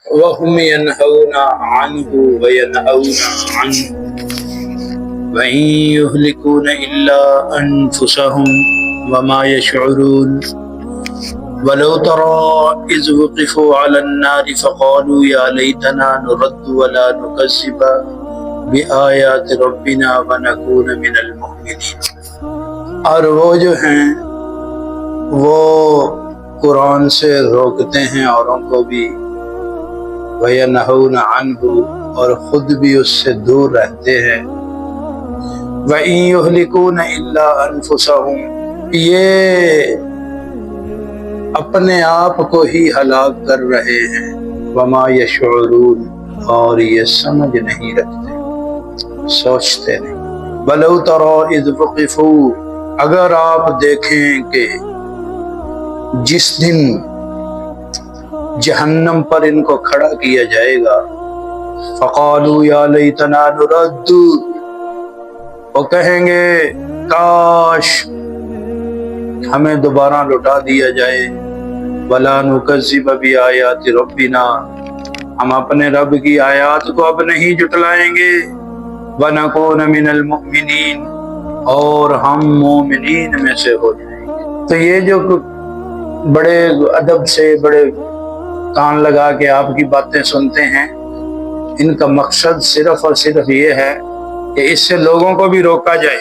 وهم ينهون عنه وينأون عنه وإن يهلكون إلا أنفسهم وما يشعرون ولو ترى إذ وقفوا على النار فقالوا يا ليتنا نرد ولا نكذب بآيات ربنا ونكون من المؤمنين۔ اور وہ جو ہیں وہ قرآن سے روکتے ہیں اوروں کو بھی، وَيَنْهَوْنَ عَنْهُ اور خود بھی اس سے دور رہتے ہیں، وَإِن يُهْلِكُونَ إِلَّا أَنفُسَهُمْ یہ اپنے آپ کو ہی ہلاک کر رہے ہیں، وَمَا يَشْعُرُونَ اور یہ سمجھ نہیں رکھتے، سوچتے نہیں۔ وَلَوْ تَرَى إِذْ وُقِفُوا اگر آپ دیکھیں کہ جس دن جہنم پر ان کو کھڑا کیا جائے گا، فَقَالُوا يَا لَيْتَنَا نُرَدُّ وہ کہیں گے کاش ہمیں دوبارہ لوٹا دیا جائے، وَلَا نُكَذِّبَ بِآيَاتِ رَبِّنَا ہم اپنے رب کی آیات کو اب نہیں جھٹلائیں گے، وَنَكُونَ مِنَ الْمُؤْمِنِينَ اور ہم مومنین میں سے ہو جائیں گے۔ تو یہ جو بڑے ادب سے بڑے کان لگا کے آپ کی باتیں سنتے ہیں، ان کا مقصد صرف اور صرف یہ ہے کہ اس سے لوگوں کو بھی روکا جائے،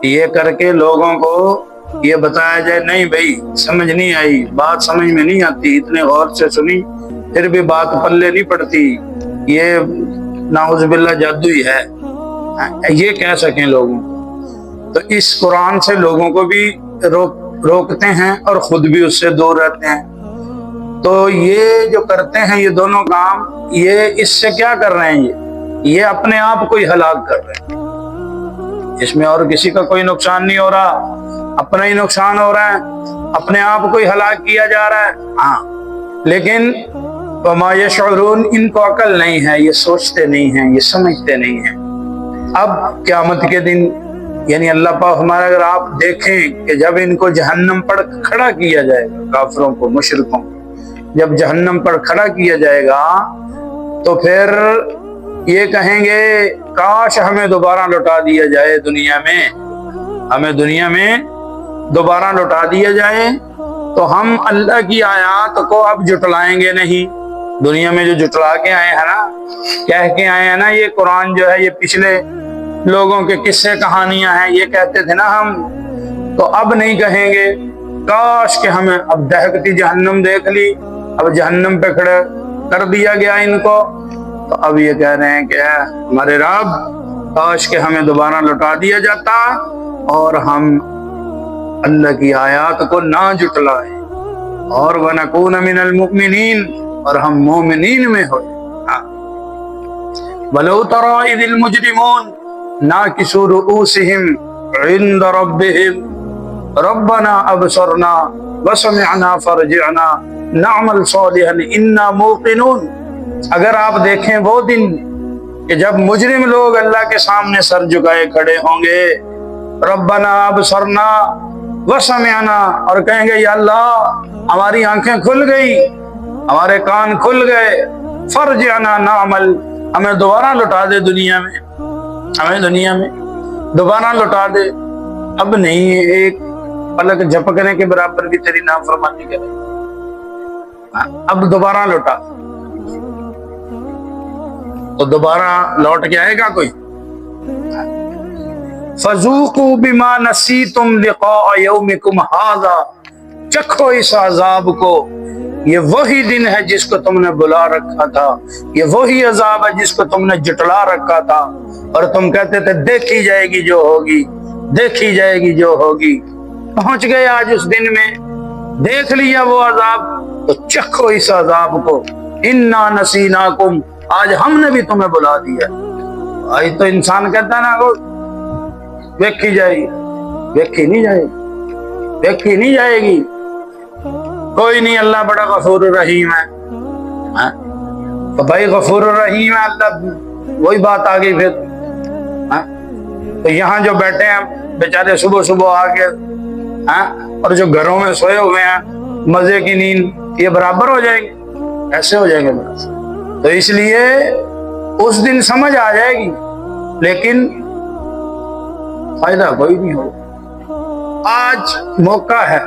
یہ کر کے لوگوں کو یہ بتایا جائے نہیں بھائی سمجھ نہیں آئی، بات سمجھ میں نہیں آتی، اتنے غور سے سنی پھر بھی بات پلے نہیں پڑتی، یہ نعوذ باللہ جادو ہی ہے، یہ کہہ سکیں لوگوں کو۔ تو اس قرآن سے لوگوں کو بھی روکتے ہیں اور خود بھی اس سے دور رہتے ہیں۔ تو یہ جو کرتے ہیں یہ دونوں کام، یہ اس سے کیا کر رہے ہیں، یہ اپنے آپ کو ہی ہلاک کر رہے ہیں، اس میں اور کسی کا کوئی نقصان نہیں ہو رہا، اپنا ہی نقصان ہو رہا ہے، اپنے آپ کو ہی ہلاک کیا جا رہا ہے۔ ہاں لیکن وما یشعرون ان کو عقل نہیں ہے، یہ سوچتے نہیں ہیں، یہ سمجھتے نہیں ہیں۔ اب قیامت کے دن یعنی اللہ پاک ہمارا اگر آپ دیکھیں کہ جب ان کو جہنم پر کھڑا کیا جائے گا، کافروں کو مشرکوں کو جب جہنم پر کھڑا کیا جائے گا تو پھر یہ کہیں گے کاش ہمیں دوبارہ لوٹا دیا جائے دنیا میں، ہمیں دنیا میں دوبارہ لوٹا دیا جائے تو ہم اللہ کی آیات کو اب جھٹلائیں گے نہیں۔ دنیا میں جو جھٹلا کے آئے ہیں نا، کہہ کے آئے ہیں نا، یہ قرآن جو ہے یہ پچھلے لوگوں کے قصے کہانیاں ہیں، یہ کہتے تھے نا ہم، تو اب نہیں کہیں گے کاش کہ ہمیں اب دہکتی جہنم دیکھ لی، اب جہنم پہ کھڑے کر دیا گیا ان کو، تو اب یہ کہہ رہے ہیں کہ ہمارے رب کاش کہ ہمیں دوبارہ لوٹا دیا جاتا اور ہم اللہ کی آیات کو نہ جھٹلائیں، اور وَنَكُونَ مِنَ الْمُؤْمِنِينَ اور ہم مومنین میں ہوئے۔ وَلَوْ تَرَى إِذِ الْمُجْرِمُونَ نَاكِسُو رُؤُوسِهِمْ عِنْدَ رَبِّهِمْ رَبَّنَا أَبْصَرْنَا وَسَمِعْنَا فَارْجِعْنَا نَعْمَلْ صَالِحًا إِنَّا مُوقِنُونَ اگر آپ دیکھیں وہ دن کہ جب مجرم لوگ اللہ کے سامنے سر جھکائے کھڑے ہوں گے، ربنا ابصرنا وسمعنا اور کہیں گے یا اللہ ہماری آنکھیں کھل گئی، ہمارے کان کھل گئے، فرجعنا نعمل ہمیں دوبارہ لوٹا دے دنیا میں، ہمیں دنیا میں دوبارہ لوٹا دے۔ اب نہیں ایک پلک جھپکنے کے برابر بھی تیری نافرمانی کرے، اب دوبارہ لوٹا تو دوبارہ لوٹ کے آئے گا کوئی؟ فَذُوقُوا بِمَا نَسِيتُمْ لِقَاءَ يَوْمِكُمْ هَذَا چکھو اس عذاب کو، یہ وہی دن ہے جس کو تم نے بلا رکھا تھا، یہ وہی عذاب ہے جس کو تم نے جٹلا رکھا تھا، اور تم کہتے تھے دیکھی جائے گی جو ہوگی، دیکھی جائے گی جو ہوگی۔ پہنچ گئے آج اس دن میں، دیکھ لیا وہ عذاب، تو چکھو اس عذاب کو، اِنَّا نَسِينَاكُمْ آج ہم نے بھی تمہیں بلا دیا۔ آج تو انسان کہتا ہے نا دیکھی جائے گی، دیکھی نہیں جائے گی، دیکھی نہیں جائے گی، کوئی نہیں، اللہ بڑا غفور الرحیم ہے۔ تو بھائی غفور الرحیم ہے اللہ، وہی بات آ گئی پھر۔ تو یہاں جو بیٹھے ہیں بیچارے صبح صبح آ کے، اور جو گھروں میں سوئے ہوئے ہیں مزے کی نیند، یہ برابر ہو جائیں گے؟ ایسے ہو جائیں گے میرے ساتھ. تو اس لیے اس دن سمجھ آ جائے گی لیکن فائدہ کوئی نہیں ہو. آج موقع ہے,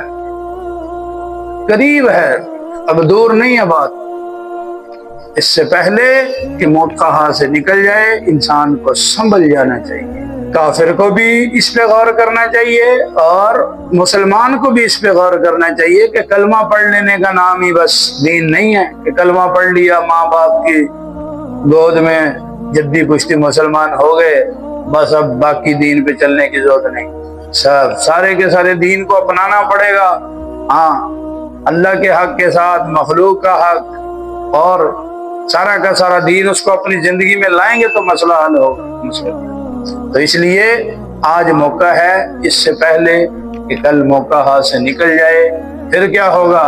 قریب ہے, اب دور نہیں ہے بات. اس سے پہلے کہ موت کا ہاتھ سے نکل جائے انسان کو سنبھل جانا چاہیے. کافر کو بھی اس پہ غور کرنا چاہیے اور مسلمان کو بھی اس پہ غور کرنا چاہیے کہ کلمہ پڑھ لینے کا نام ہی بس دین نہیں ہے کہ کلمہ پڑھ لیا, ماں باپ کی گود میں جدی پشتی مسلمان ہو گئے, بس اب باقی دین پہ چلنے کی ضرورت نہیں. سارے کے سارے دین کو اپنانا پڑے گا. ہاں, اللہ کے حق کے ساتھ مخلوق کا حق اور سارا کا سارا دین اس کو اپنی زندگی میں لائیں گے تو مسئلہ حل ہوگا. تو اس لیے آج موقع ہے, اس سے پہلے کہ کل موقع ہاتھ سے نکل جائے. پھر کیا ہوگا؟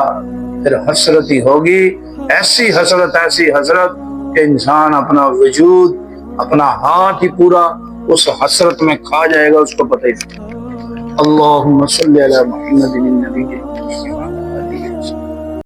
پھر حسرت ہی ہوگی, ایسی حسرت کہ انسان اپنا وجود, اپنا ہاتھ ہی پورا اس حسرت میں کھا جائے گا, اس کو پتہ ہی نہیں. اللہم صلی علی محمد النبی